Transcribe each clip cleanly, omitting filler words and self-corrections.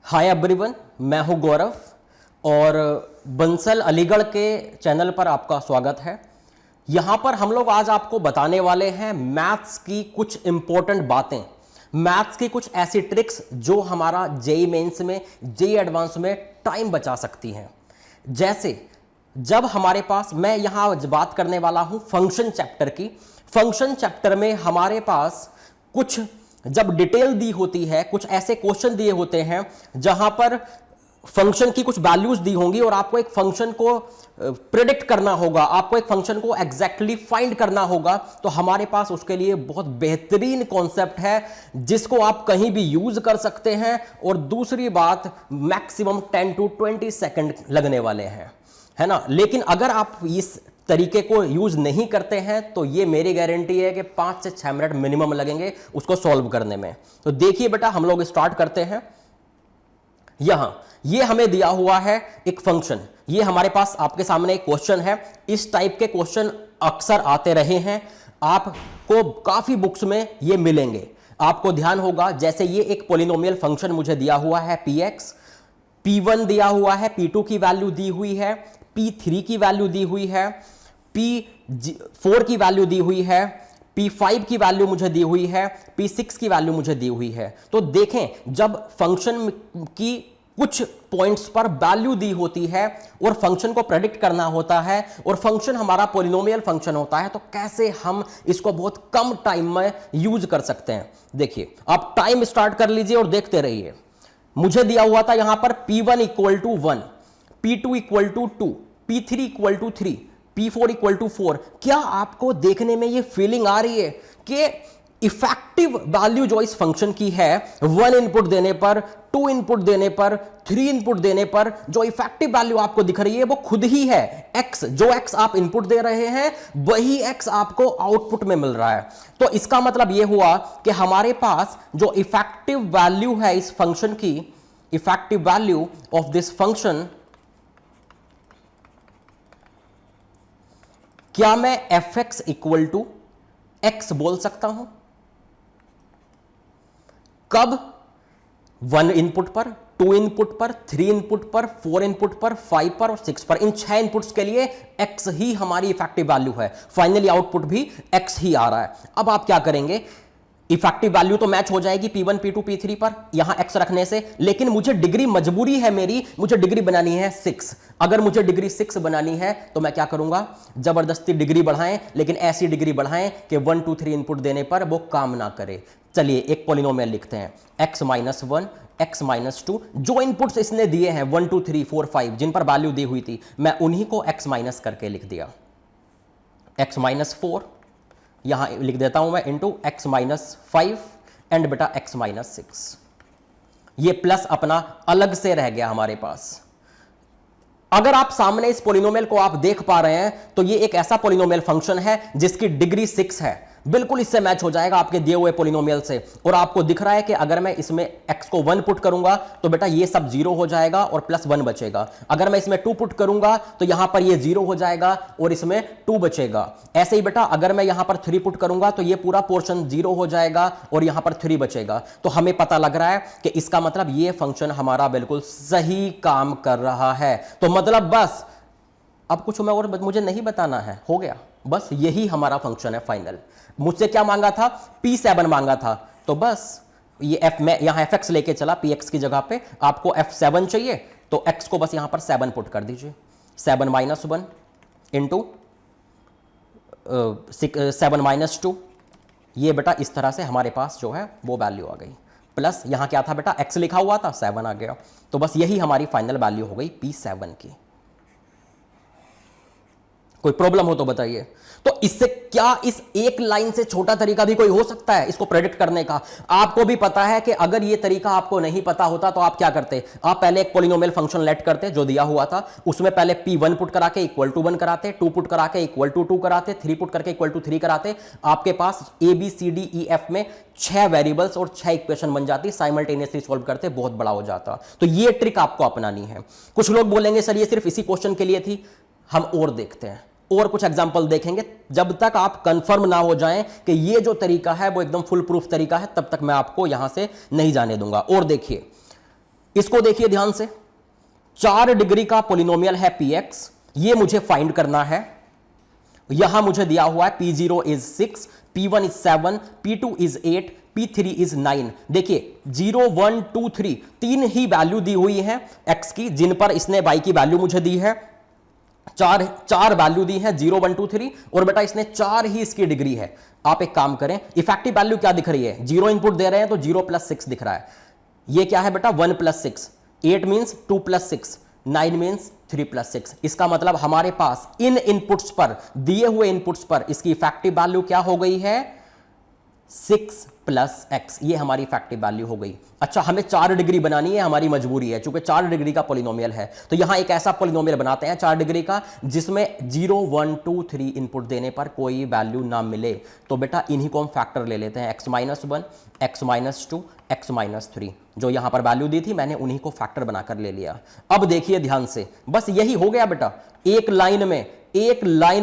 Hi everyone, मैं हूं गौरव और बंसल अलीगढ़ के चैनल पर आपका स्वागत है। यहां पर हम लोग आज आपको बताने वाले हैं मैथ्स की कुछ इंपॉर्टेंट बातें, मैथ्स की कुछ ऐसी ट्रिक्स जो हमारा जेईई मेंस में, जेईई एडवांस में टाइम बचा सकती हैं। जैसे जब हमारे पास, मैं यहां बात करने वाला हूं फंक्शन चैप्टर की। फंक्शन चैप्टर में हमारे पास कुछ जब डिटेल दी होती है, कुछ ऐसे क्वेश्चन दिए होते हैं जहां पर फंक्शन की कुछ वैल्यूज दी होंगी और आपको एक फंक्शन को प्रिडिक्ट करना होगा, आपको एक फंक्शन को एग्जैक्टली फाइंड करना होगा। तो हमारे पास उसके लिए बहुत बेहतरीन कॉन्सेप्ट है जिसको आप कहीं भी यूज कर सकते हैं। और दूसरी बात, मैक्सिमम 10 to 20 सेकंड लगने वाले हैं, है ना। लेकिन अगर आप इस तरीके को यूज नहीं करते हैं तो ये मेरी गारंटी है कि 5 से 6 मिनट मिनिमम लगेंगे उसको सॉल्व करने में। तो देखिए बेटा, हम लोग स्टार्ट करते हैं। यहां ये हमें दिया हुआ है एक फंक्शन, ये हमारे पास आपके सामने एक क्वेश्चन है। इस टाइप के क्वेश्चन अक्सर आते रहे हैं, आपको काफी बुक्स में ये मिलेंगे। आपको ध्यान होगा, जैसे ये एक पॉलिनोमियल फंक्शन मुझे दिया हुआ है px, p1 दिया हुआ है, p2 की वैल्यू दी हुई है, p3 की वैल्यू दी हुई है, p4 की वैल्यू दी हुई है, p5 की वैल्यू मुझे दी हुई है, p6 की वैल्यू मुझे दी हुई है। तो देखें, जब फंक्शन की कुछ पॉइंट्स पर वैल्यू दी होती है और फंक्शन को प्रेडिक्ट करना होता है और फंक्शन हमारा पॉलिनोमियल फंक्शन होता है, तो कैसे हम इसको बहुत कम टाइम में यूज कर सकते हैं। देखिए, आप टाइम स्टार्ट कर लीजिए और देखते रहिए। मुझे दिया हुआ था यहां पर p1 equal to 1, p2 equal to 2, p3 equal to 3, p4 equal to 4। क्या आपको देखने में ये फीलिंग आ रही है कि इफेक्टिव वैल्यू जो इस फंक्शन की है, 1 इनपुट देने पर, 2 इनपुट देने पर, 3 इनपुट देने पर जो इफेक्टिव वैल्यू आपको दिख रही है वो खुद ही है x। जो x आप इनपुट दे रहे हैं वही x आपको आउटपुट में मिल रहा है। तो इसका मतलब यह हुआ कि हमारे पास जो इफेक्टिव वैल्यू है इस फंक्शन की, effective value of this function, क्या मैं fx इक्वल टू x बोल सकता हूं? कब? 1 इनपुट पर, 2 इनपुट पर, 3 इनपुट पर, 4 इनपुट पर, 5 पर और 6 पर। इन 6 इनपुट्स के लिए x ही हमारी इफेक्टिव वैल्यू है। फाइनली आउटपुट भी x ही आ रहा है। अब आप क्या करेंगे, इफेक्टिव वैल्यू तो मैच हो जाएगी p1, p2, p3 पर यहां x रखने से, लेकिन मुझे डिग्री, मजबूरी है मेरी, मुझे डिग्री बनानी है 6। अगर मुझे डिग्री 6 बनानी है तो मैं क्या करूंगा, जबरदस्ती डिग्री बढ़ाएं, लेकिन ऐसी डिग्री बढ़ाएं कि 1, 2, 3 इनपुट देने पर वो काम ना करे। चलिए एक पॉलिनोमियल लिखते हैं, x माइनस 1, x माइनस 2। जो इनपुट्स इसने दिए हैं 1, 2, 3, 4, 5, जिन पर वैल्यू दी हुई थी, मैं उन्हीं को x माइनस करके लिख दिया। x माइनस 4 यहां लिख देता हूं मैं, इंटू x माइनस 5 एंड बेटा x माइनस 6। ये प्लस अपना अलग से रह गया हमारे पास। अगर आप सामने इस पॉलिनोमियल को आप देख पा रहे हैं तो ये एक ऐसा पॉलिनोमियल फंक्शन है जिसकी डिग्री 6 है, बिल्कुल इससे मैच हो जाएगा आपके दिए हुए पॉलिनोमियल से। और आपको दिख रहा है कि अगर मैं इसमें x को 1 पुट करूंगा तो बेटा ये सब 0 हो जाएगा और प्लस 1 बचेगा। अगर मैं इसमें 2 पुट करूंगा तो यहां पर ये 0 हो जाएगा और इसमें 2 बचेगा। ऐसे ही बेटा अगर मैं यहां पर 3 पुट करूंगा तो ये पूरा पोर्शन 0 हो जाएगा और यहां पर 3 बचेगा। तो हमें पता लग रहा है कि इसका मतलब ये फंक्शन हमारा बिल्कुल सही काम कर रहा है। तो मतलब बस अब कुछ मैं और मुझे नहीं बताना है, हो गया, बस यही हमारा फंक्शन है फाइनल। मुझसे क्या मांगा था, p7 मांगा था, तो बस ये f में यहां fx लेके चला, px की जगह पे आपको f7 चाहिए तो x को बस यहां पर 7 पुट कर दीजिए। 7 माइनस 1 इंटू 7 माइनस 2। ये बेटा इस तरह से हमारे पास जो है वो वैल्यू आ गई। प्लस यहां क्या था बेटा, x लिखा हुआ था, 7 आ गया। तो बस यही हमारी फाइनल वैल्यू हो गई p7 की। कोई प्रॉब्लम हो तो बताइए। तो इससे क्या इस एक लाइन से छोटा तरीका भी कोई हो सकता है इसको प्रेडिक्ट करने का? आपको भी पता है कि अगर ये तरीका आपको नहीं पता होता तो आप क्या करते, आप पहले एक पॉलिनोमियल फंक्शन लेट करते जो दिया हुआ था, उसमें पहले p1 पुट करा के इक्वल टू 1 कराते, 2 पुट करा के इक्वल टू 2 कराते, 3 पुट करके इक्वल टू 3 कराते। आपके पास a b c d e f में 6 वेरिएबल्स और 6 इक्वेशन बन जाती, साइमल्टेनियसली सॉल्व करते, बहुत बड़ा हो जाता। तो ये ट्रिक आपको अपनानी है। कुछ लोग बोलेंगे सर ये सिर्फ इसी क्वेश्चन के लिए थी, हम और देखते हैं, और कुछ एग्जाम्पल देखेंगे। जब तक आप कंफर्म ना हो जाएं कि ये जो तरीका है वो एकदम फुल प्रूफ तरीका है, तब तक मैं आपको यहां से नहीं जाने दूंगा। और देखिए इसको देखिए ध्यान से, 4 डिग्री का पॉलिनोमियल है px, ये मुझे फाइंड करना है। यहां मुझे दिया हुआ है p0 is 6, p1 is 7, p2 is 8, p3 is 9। देखिए 0 1 2 3 तीन ही वैल्यू दी हुई है x की, जिन पर इसने y की वैल्यू मुझे दी है। चार वैल्यू दी है 0 1 2 3, और बेटा इसने 4 ही इसकी डिग्री है। आप एक काम करें, इफेक्टिव वैल्यू क्या दिख रही है, 0 इनपुट दे रहे हैं तो 0 + 6 दिख रहा है। ये क्या है बेटा 1 + 6, 8 मींस 2 + 6, 9 मींस 3 + 6। इसका मतलब हमारे पास इन इनपुट्स पर, दिए हुए इनपुट्स पर इसकी इफेक्टिव वैल्यू क्या हो गई है 6 + x, ये हमारी इफेक्टिव वैल्यू हो गई। अच्छा, हमें 4 डिग्री बनानी है, हमारी मजबूरी है, चूंकि 4 डिग्री का पॉलिनोमियल है। तो यहां एक ऐसा पॉलिनोमियल बनाते हैं 4 डिग्री का जिसमें 0 1 2 3 इनपुट देने पर कोई वैल्यू ना मिले। तो बेटा इन्हीं को हम फैक्टर ले लेते हैं, x - 1, x - 2, x - 3। जो यहां पर वैल्यू दी थी मैंने उन्हीं को फैक्टर बनाकर ले लिया। अब देखिए ध्यान से, बस यही हो गया बेटा, एक लाइन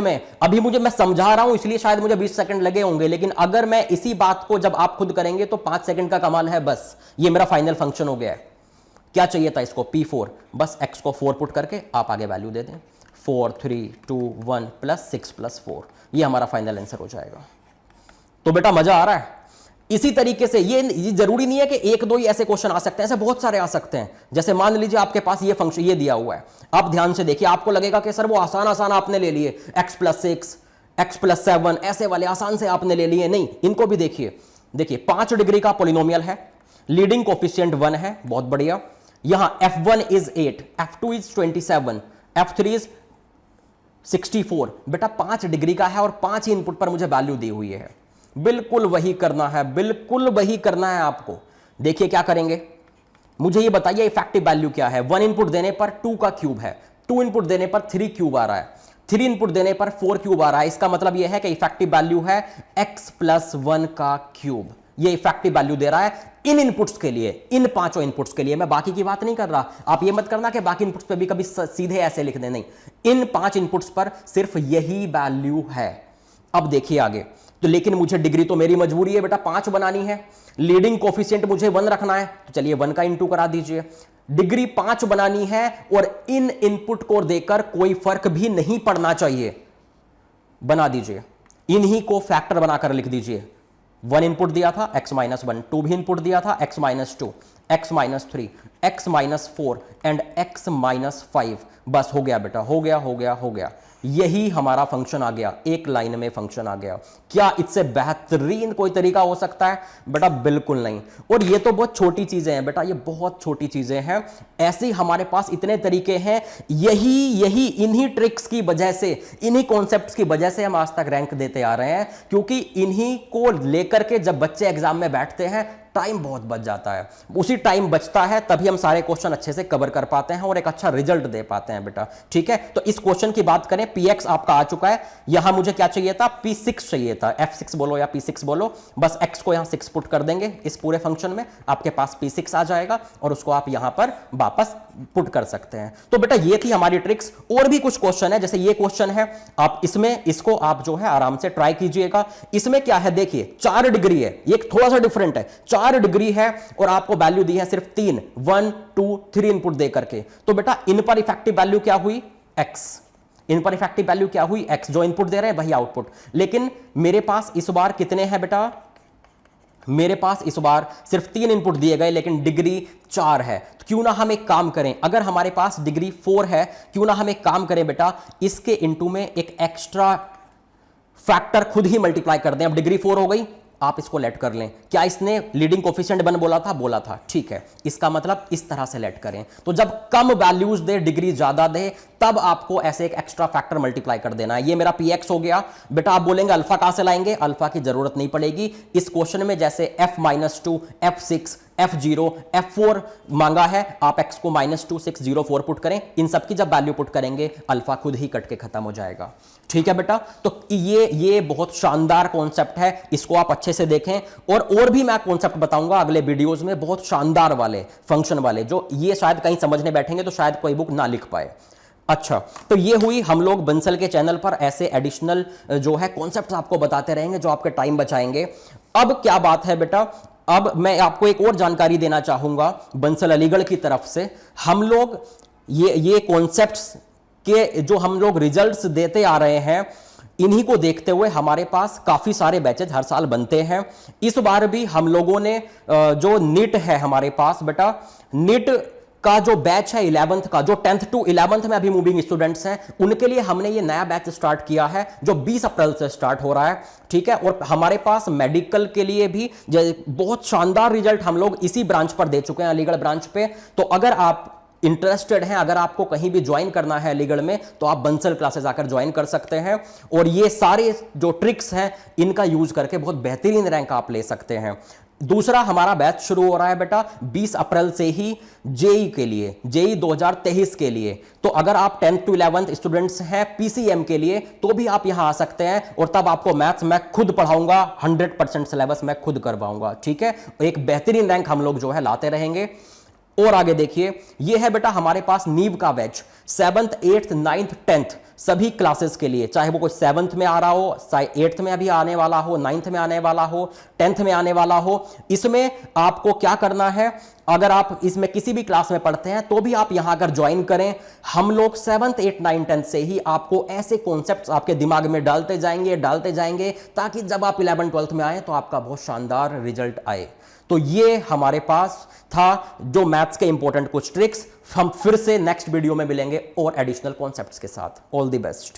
में। अभी मैं समझा रहा हूं इसलिए शायद मुझे 20 सेकंड लगे होंगे, लेकिन अगर मैं इसी बात को जब आप खुद करेंगे तो 5 सेकंड का कमाल है। बस ये मेरा फाइनल फंक्शन हो गया है। क्या चाहिए था इसको, p4, बस x को 4 पुट करके आप आगे वैल्यू दे दें, 4 3 2 1 + 6 + 4, ये हमारा फाइनल आंसर हो जाएगा। तो बेटा मजा आ रहा है। इसी तरीके से ये जरूरी नहीं है कि 1 2 ही ऐसे क्वेश्चन आ सकते हैं, ऐसे बहुत सारे आ सकते हैं। जैसे मान लीजिए आपके पास ये फंक्शन ये दिया हुआ है, आप ध्यान से देखिए, आपको लगेगा कि सर वो आसान आपने ले लिए, x + 6, x + 7, ऐसे वाले आसान से आपने ले लिए। नहीं, इनको भी देखिए 5 डिग्री का पॉलिनोमियल है, लीडिंग कोफिशिएंट 1 है, बहुत बढ़िया। यहां f1 is 8, f2 is 27, f3 is 64। बेटा 5 डिग्री का है और 5 ही इनपुट पर मुझे वैल्यू दी हुई है। बिल्कुल वही करना है आपको। देखिए क्या करेंगे, मुझे ये बताइए इफेक्टिव वैल्यू क्या है। 1 इनपुट देने पर 2 का क्यूब है, 2 इनपुट देने पर 3 क्यूब आ रहा है, 3 इनपुट देने पर 4 क्यूब आ रहा है। इसका मतलब यह है कि इफेक्टिव वैल्यू है x + 1 का क्यूब। ये इफेक्टिव वैल्यू दे रहा है इन इनपुट्स के लिए, इन 5 इनपुट्स के लिए। मैं बाकी की बात नहीं कर रहा, आप ये मत करना कि बाकी इनपुट्स पे भी कभी सीधे ऐसे लिख दें, नहीं, इन 5 इनपुट्स पर सिर्फ यही वैल्यू है। अब देखिए आगे, तो लेकिन मुझे डिग्री तो मेरी मजबूरी है बेटा 5 बनानी है, लीडिंग कोफिशिएंट मुझे 1 रखना है, तो चलिए 1 का इंटू करा दीजिए। डिग्री 5 बनानी है और इन इनपुट को देकर कोई फर्क भी नहीं पड़ना चाहिए, बना दीजिए। इन्हीं को फैक्टर बनाकर लिख दीजिए। 1 इनपुट दिया था x - 1, 2 भी इनपुट दिया था x - 2, x - 3, x - 4 and x - 5। बस हो गया बेटा, हो गया। यही हमारा फंक्शन आ गया, एक लाइन में फंक्शन आ गया। क्या इससे बेहतरीन कोई तरीका हो सकता है बेटा? बिल्कुल नहीं। और ये तो बहुत छोटी चीजें हैं बेटा, ये बहुत छोटी चीजें हैं। ऐसे हमारे पास इतने तरीके हैं, यही इन्हीं ट्रिक्स की वजह से, इन्हीं कॉन्सेप्ट्स की वजह से हम आज तक रैंक देते आ रहे हैं, क्योंकि इन्हीं को लेकर के जब बच्चे एग्जाम में बैठते हैं टाइम बहुत बच जाता है। उसी टाइम बचता है तभी हम सारे क्वेश्चन अच्छे से कवर कर पाते हैं और एक अच्छा रिजल्ट दे पाते हैं बेटा। ठीक है, तो इस क्वेश्चन की बात करें, px आपका आ चुका है। यहां मुझे क्या चाहिए था, p6 चाहिए था, f6 बोलो या p6 बोलो। बस x को यहां 6 पुट कर देंगे इस पूरे फंक्शन में, आपके पास p6 आ जाएगा और उसको आप यहां पर वापस पुट कर सकते हैं। तो बेटा ये थी हमारी ट्रिक्स। और भी कुछ क्वेश्चन है, जैसे ये क्वेश्चन है, आप इसको आप जो है आराम से ट्राई कीजिएगा। इसमें क्या है देखिए, 4 डिग्री है, ये थोड़ा सा डिफरेंट है, 4 डिग्री है और आपको वैल्यू दी है सिर्फ 3, 1 2 3 इनपुट दे करके। तो बेटा इन पर इफेक्टिव वैल्यू क्या हुई, x। इन पर इफेक्टिव वैल्यू क्या हुई, x। जो इनपुट दे रहे हैं वही आउटपुट। लेकिन मेरे पास इस बार कितने हैं बेटा, मेरे पास इस बार सिर्फ 3 इनपुट दिए गए, लेकिन डिग्री 4 है। तो क्यों ना हम एक काम करें, अगर हमारे पास डिग्री 4 है, क्यों ना हम एक काम करें बेटा, इसके इनटू में एक एक्स्ट्रा फैक्टर खुद ही मल्टीप्लाई कर दें। अब डिग्री 4 हो गई, आप इसको लेट कर लें। क्या इसने लीडिंग कोफिशिएंट 1 बोला था, ठीक है। इसका मतलब इस तरह से लेट करें। तो जब कम वैल्यूज दे, डिग्री ज्यादा दे, तब आपको ऐसे एक एक्स्ट्रा फैक्टर मल्टीप्लाई कर देना है। ये मेरा px हो गया। बेटा आप बोलेंगे अल्फा कहां से लाएंगे, अल्फा की जरूरत नहीं पड़ेगी। इस क्वेश्चन में जैसे f - 2, f6, f0, f4 मांगा है, आप x को -2 6 0 4 पुट करें। इन सब की जब वैल्यू पुट करेंगे, अल्फा खुद ही कट के खत्म हो जाएगा। ठीक है बेटा, तो ये बहुत शानदार कॉन्सेप्ट है, इसको आप अच्छे से देखें। और भी मैं कॉन्सेप्ट बताऊंगा अगले वीडियोस में, बहुत शानदार वाले, फंक्शन वाले, जो ये शायद कहीं समझने बैठेंगे तो शायद कोई बुक ना लिख पाए। अच्छा, तो ये हुई, हम लोग बंसल के चैनल पर ऐसे एडिशनल जो है कॉन्सेप्ट्स आपको बताते रहेंगे जो आपके टाइम बचाएंगे। अब क्या बात है बेटा, अब मैं आपको एक और जानकारी देना चाहूंगा बंसल अलीगढ़ की तरफ से। हम लोग ये कॉन्सेप्ट्स के जो हम लोग रिजल्ट्स देते आ रहे हैं, इन्हीं को देखते हुए हमारे पास काफी सारे बैचेज हर साल बनते हैं। इस बार भी हम लोगों ने जो नीट है हमारे पास बेटा, नीट का जो बैच है 11th का, जो 10th टू 11th में अभी मूविंग स्टूडेंट्स हैं, उनके लिए हमने ये नया बैच स्टार्ट किया है जो 20 अप्रैल से स्टार्ट हो रहा है, ठीक है। और हमारे पास मेडिकल के लिए भी बहुत शानदार रिजल्ट हम लोग इसी ब्रांच पर दे चुके हैं, अलीगढ़ ब्रांच पे। तो अगर आप इंटरेस्टेड हैं, अगर आपको कहीं भी ज्वाइन करना है अलीगढ़ में, तो आप बंसल क्लासेस आकर ज्वाइन कर सकते हैं। और ये सारे जो ट्रिक्स हैं इनका यूज करके बहुत बेहतरीन रैंक आप ले सकते हैं। दूसरा हमारा बैच शुरू हो रहा है बेटा 20 अप्रैल से ही जेई के लिए, जेई 2023 के लिए। तो अगर आप 10th टू 11th स्टूडेंट्स हैं पीसीएम के लिए, तो भी आप यहां आ सकते हैं। और तब आपको मैथ्स मैं खुद पढ़ाऊंगा, 100% सिलेबस मैं खुद करवाऊंगा, ठीक है। एक बेहतरीन रैंक हम लोग जो है लाते रहेंगे। और आगे देखिए, ये है बेटा हमारे पास नीव का batch 7th 8th 9th 10th सभी क्लासेस के लिए, चाहे वो कोई 7th में आ रहा हो, 8th में अभी आने वाला हो, 9th में आने वाला हो, 10th में आने वाला हो। इसमें आपको क्या करना है, अगर आप इसमें किसी भी क्लास में पढ़ते हैं तो भी आप यहां आकर ज्वाइन करें। हम लोग 7th 8th 9th 10th से ही आपको ऐसे कॉन्सेप्ट्स आपके दिमाग में डालते जाएंगे ताकि जब आप 11th 12th में आए तो आपका बहुत शानदार रिजल्ट आए। तो ये हमारे पास था जो मैथ्स के इंपॉर्टेंट कुछ ट्रिक्स। हम फिर से नेक्स्ट वीडियो में मिलेंगे और एडिशनल कॉन्सेप्ट्स के साथ। All the best.